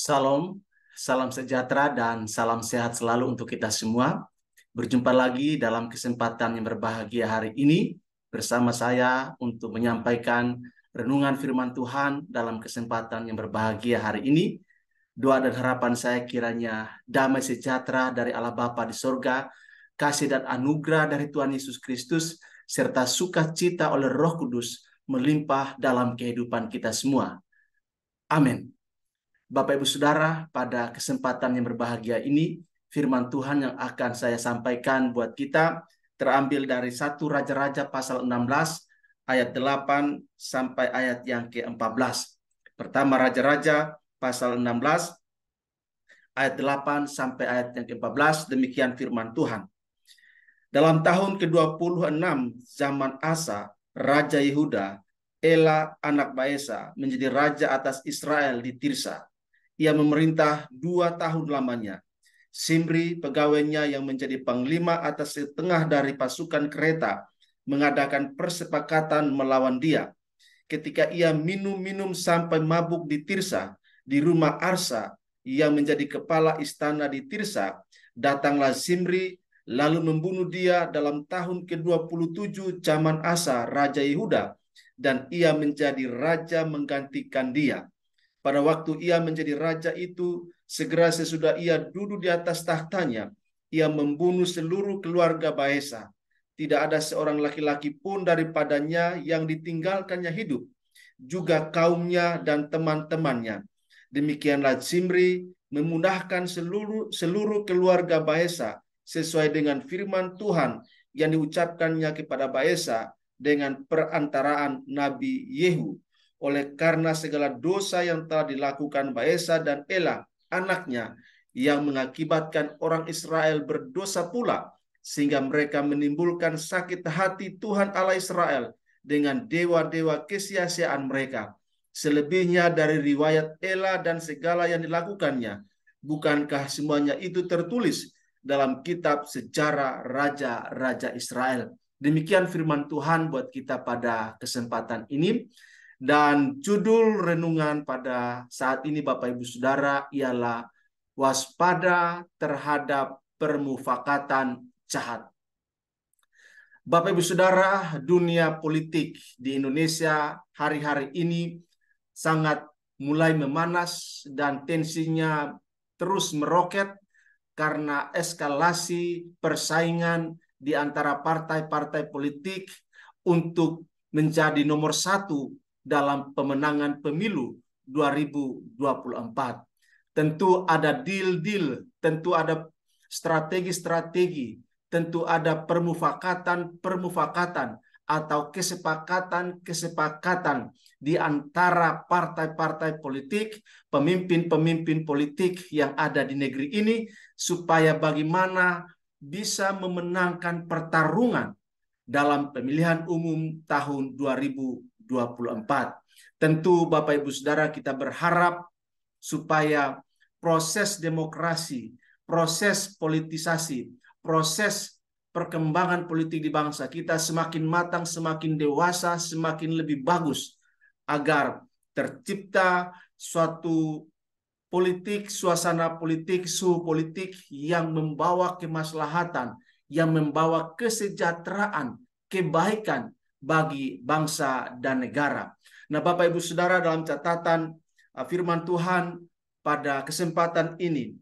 Salam, salam sejahtera dan salam sehat selalu untuk kita semua. Berjumpa lagi dalam kesempatan yang berbahagia hari ini bersama saya untuk menyampaikan renungan firman Tuhan dalam kesempatan yang berbahagia hari ini. Doa dan harapan saya kiranya damai sejahtera dari Allah Bapa di sorga, kasih dan anugerah dari Tuhan Yesus Kristus, serta sukacita oleh Roh Kudus melimpah dalam kehidupan kita semua. Amin. Bapak Ibu Saudara, pada kesempatan yang berbahagia ini, firman Tuhan yang akan saya sampaikan buat kita terambil dari 1 Raja-Raja pasal 16 ayat 8 sampai ayat yang ke-14. Pertama Raja-Raja pasal 16 ayat 8 sampai ayat yang ke-14, demikian firman Tuhan. Dalam tahun ke-26 zaman Asa, Raja Yehuda, Ela anak Baesa menjadi raja atas Israel di Tirsa. Ia memerintah 2 tahun lamanya. Simri, pegawainya yang menjadi panglima atas setengah dari pasukan kereta, mengadakan persepakatan melawan dia. Ketika ia minum-minum sampai mabuk di Tirsa, di rumah Arsa, yang menjadi kepala istana di Tirsa, datanglah Simri, lalu membunuh dia dalam tahun ke-27 zaman Asa, Raja Yehuda, dan ia menjadi raja menggantikan dia. Pada waktu ia menjadi raja itu, segera sesudah ia duduk di atas tahtanya, ia membunuh seluruh keluarga Baesa. Tidak ada seorang laki-laki pun daripadanya yang ditinggalkannya hidup, juga kaumnya dan teman-temannya. Demikianlah Zimri memudahkan seluruh keluarga Baesa sesuai dengan firman Tuhan yang diucapkannya kepada Baesa dengan perantaraan Nabi Yehu. Oleh karena segala dosa yang telah dilakukan Baesa dan Ela, anaknya, yang mengakibatkan orang Israel berdosa pula, sehingga mereka menimbulkan sakit hati Tuhan Allah Israel dengan dewa-dewa kesia-siaan mereka. Selebihnya dari riwayat Ela dan segala yang dilakukannya, bukankah semuanya itu tertulis dalam kitab sejarah raja-raja Israel? Demikian firman Tuhan buat kita pada kesempatan ini. Dan judul renungan pada saat ini Bapak Ibu Saudara ialah waspada terhadap permufakatan jahat. Bapak Ibu Saudara, dunia politik di Indonesia hari-hari ini sangat mulai memanas dan tensinya terus meroket karena eskalasi persaingan di antara partai-partai politik untuk menjadi nomor 1 dalam pemenangan pemilu 2024. Tentu ada deal-deal, tentu ada strategi-strategi, tentu ada permufakatan atau kesepakatan di antara partai-partai politik, pemimpin-pemimpin politik yang ada di negeri ini, supaya bagaimana bisa memenangkan pertarungan dalam pemilihan umum tahun 2024. Tentu Bapak Ibu Saudara, kita berharap supaya proses demokrasi, proses politisasi, proses perkembangan politik di bangsa kita semakin matang, semakin dewasa, semakin lebih bagus, agar tercipta suatu politik, suasana politik, suhu politik yang membawa kemaslahatan, yang membawa kesejahteraan, kebaikan bagi bangsa dan negara. Nah, Bapak Ibu Saudara, dalam catatan firman Tuhan pada kesempatan ini,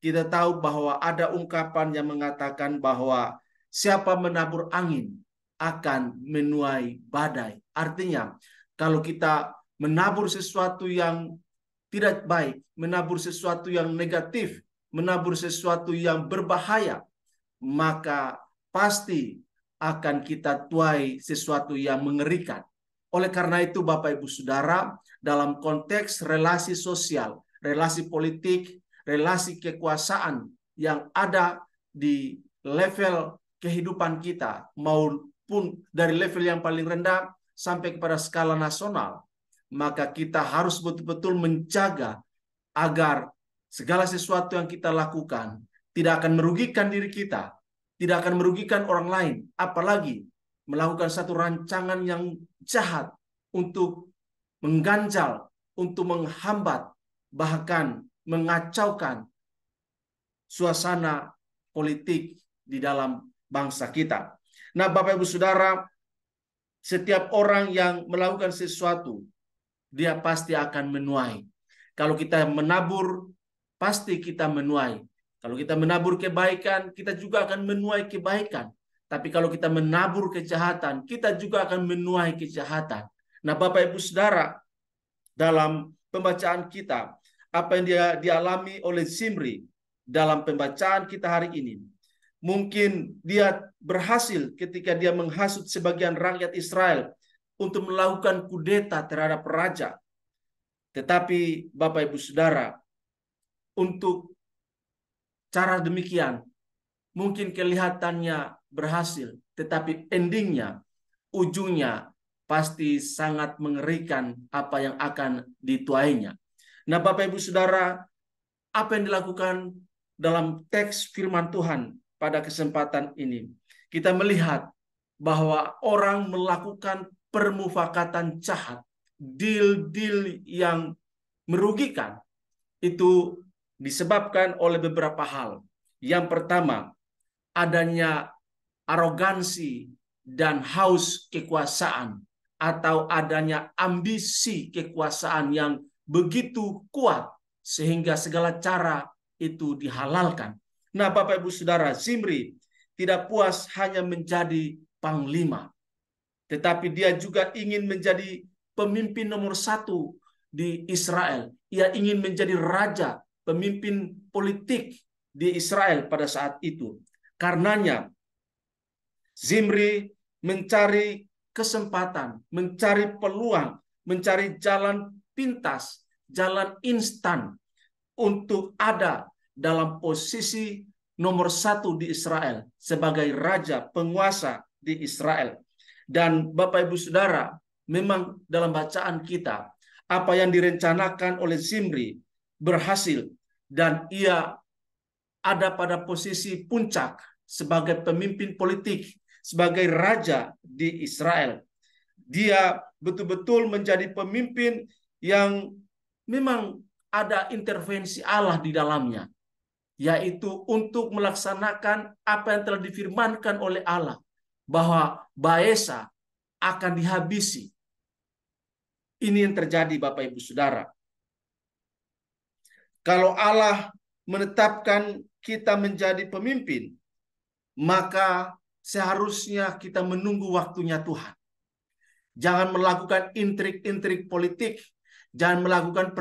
kita tahu bahwa ada ungkapan yang mengatakan bahwa siapa menabur angin akan menuai badai. Artinya, kalau kita menabur sesuatu yang tidak baik, menabur sesuatu yang negatif, menabur sesuatu yang berbahaya, maka pasti akan kita tuai sesuatu yang mengerikan. Oleh karena itu Bapak Ibu Saudara, dalam konteks relasi sosial, relasi politik, relasi kekuasaan yang ada di level kehidupan kita, maupun dari level yang paling rendah sampai kepada skala nasional, maka kita harus betul-betul menjaga agar segala sesuatu yang kita lakukan tidak akan merugikan diri kita, tidak akan merugikan orang lain, apalagi melakukan satu rancangan yang jahat untuk mengganjal, untuk menghambat, bahkan mengacaukan suasana politik di dalam bangsa kita. Nah, Bapak Ibu Saudara, setiap orang yang melakukan sesuatu, dia pasti akan menuai. Kalau kita menabur, pasti kita menuai. Kalau kita menabur kebaikan, kita juga akan menuai kebaikan. Tapi kalau kita menabur kejahatan, kita juga akan menuai kejahatan. Nah, Bapak Ibu Saudara, dalam pembacaan kita, apa yang dia dialami oleh Zimri dalam pembacaan kita hari ini, mungkin dia berhasil ketika dia menghasut sebagian rakyat Israel untuk melakukan kudeta terhadap raja. Tetapi Bapak Ibu Saudara, untuk cara demikian mungkin kelihatannya berhasil, tetapi endingnya, ujungnya pasti sangat mengerikan apa yang akan dituainya. Nah, Bapak Ibu Saudara, apa yang dilakukan dalam teks firman Tuhan pada kesempatan ini? Kita melihat bahwa orang melakukan permufakatan jahat, deal-deal yang merugikan, itu disebabkan oleh beberapa hal. Yang pertama, adanya arogansi dan haus kekuasaan, atau adanya ambisi kekuasaan yang begitu kuat sehingga segala cara itu dihalalkan. Nah, Bapak Ibu Saudara, Zimri tidak puas hanya menjadi panglima, tetapi dia juga ingin menjadi pemimpin nomor satu di Israel. Ia ingin menjadi raja, pemimpin politik di Israel pada saat itu. Karenanya, Zimri mencari kesempatan, mencari peluang, mencari jalan pintas, jalan instan untuk ada dalam posisi nomor satu di Israel sebagai raja penguasa di Israel. Dan Bapak Ibu Saudara, memang dalam bacaan kita, apa yang direncanakan oleh Zimri berhasil, dan ia ada pada posisi puncak sebagai pemimpin politik, sebagai raja di Israel. Dia betul-betul menjadi pemimpin yang memang ada intervensi Allah di dalamnya, yaitu untuk melaksanakan apa yang telah difirmankan oleh Allah, bahwa Baesa akan dihabisi. Ini yang terjadi, Bapak Ibu Saudara. Kalau Allah menetapkan kita menjadi pemimpin, maka seharusnya kita menunggu waktunya Tuhan. Jangan melakukan intrik-intrik politik, jangan melakukan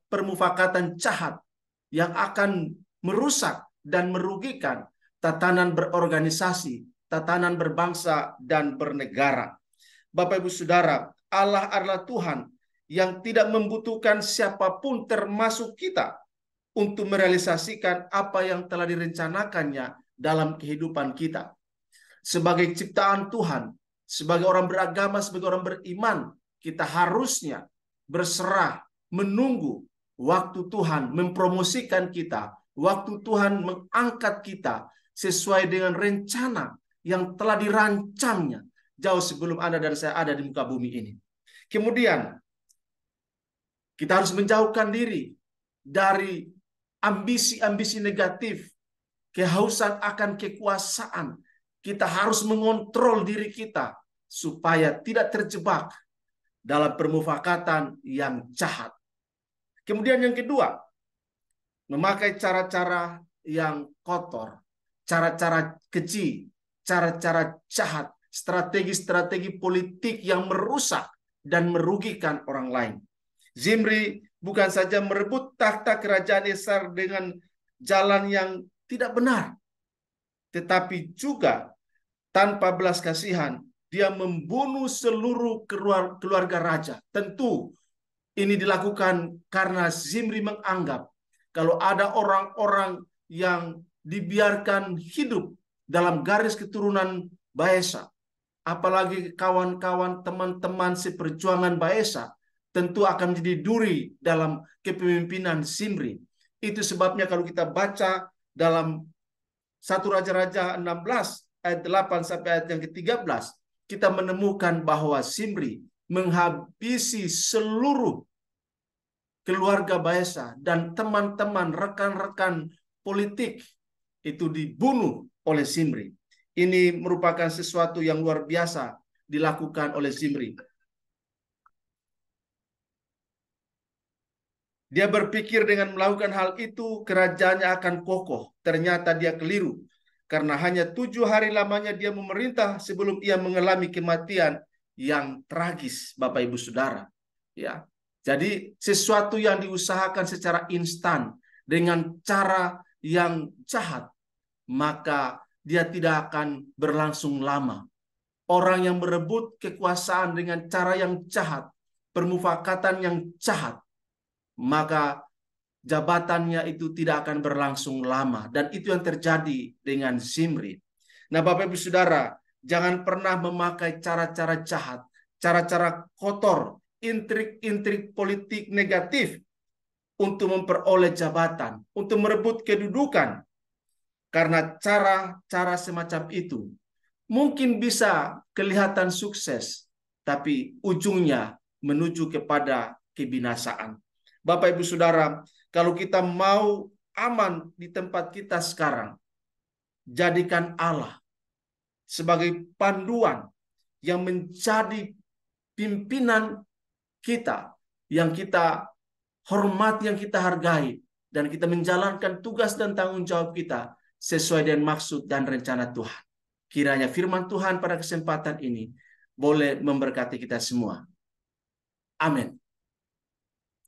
permufakatan jahat yang akan merusak dan merugikan tatanan berorganisasi, tatanan berbangsa dan bernegara. Bapak Ibu Saudara, Allah adalah Tuhan yang tidak membutuhkan siapapun termasuk kita untuk merealisasikan apa yang telah direncanakannya dalam kehidupan kita. Sebagai ciptaan Tuhan, sebagai orang beragama, sebagai orang beriman, kita harusnya berserah, menunggu waktu Tuhan mempromosikan kita, waktu Tuhan mengangkat kita sesuai dengan rencana yang telah dirancangnya jauh sebelum Anda dan saya ada di muka bumi ini. Kemudian, kita harus menjauhkan diri dari ambisi-ambisi negatif, kehausan akan kekuasaan. Kita harus mengontrol diri kita supaya tidak terjebak dalam permufakatan yang jahat. Kemudian yang kedua, memakai cara-cara yang kotor, cara-cara keji, cara-cara jahat, strategi-strategi politik yang merusak dan merugikan orang lain. Zimri bukan saja merebut takhta kerajaan Esar dengan jalan yang tidak benar, tetapi juga tanpa belas kasihan dia membunuh seluruh keluarga raja. Tentu ini dilakukan karena Zimri menganggap kalau ada orang-orang yang dibiarkan hidup dalam garis keturunan Baesa, apalagi kawan-kawan teman-teman seperjuangan Baesa, tentu akan menjadi duri dalam kepemimpinan Zimri. Itu sebabnya kalau kita baca dalam 1 Raja-Raja 16 ayat 8 sampai ayat yang ke-13, kita menemukan bahwa Zimri menghabisi seluruh keluarga Baesa, dan teman-teman rekan-rekan politik itu dibunuh oleh Zimri. Ini merupakan sesuatu yang luar biasa dilakukan oleh Zimri. Dia berpikir dengan melakukan hal itu kerajaannya akan kokoh. Ternyata dia keliru. Karena hanya 7 hari lamanya dia memerintah sebelum ia mengalami kematian yang tragis, Bapak Ibu Saudara. Ya. Jadi sesuatu yang diusahakan secara instan dengan cara yang jahat, maka dia tidak akan berlangsung lama. Orang yang berebut kekuasaan dengan cara yang jahat, permufakatan yang jahat, maka jabatannya itu tidak akan berlangsung lama. Dan itu yang terjadi dengan Zimri. Nah, Bapak Ibu Saudara, jangan pernah memakai cara-cara jahat, cara-cara kotor, intrik-intrik politik negatif untuk memperoleh jabatan, untuk merebut kedudukan. Karena cara-cara semacam itu mungkin bisa kelihatan sukses, tapi ujungnya menuju kepada kebinasaan. Bapak Ibu Saudara, kalau kita mau aman di tempat kita sekarang, jadikan Allah sebagai panduan yang menjadi pimpinan kita, yang kita hormati, yang kita hargai, dan kita menjalankan tugas dan tanggung jawab kita sesuai dengan maksud dan rencana Tuhan. Kiranya firman Tuhan pada kesempatan ini boleh memberkati kita semua. Amin.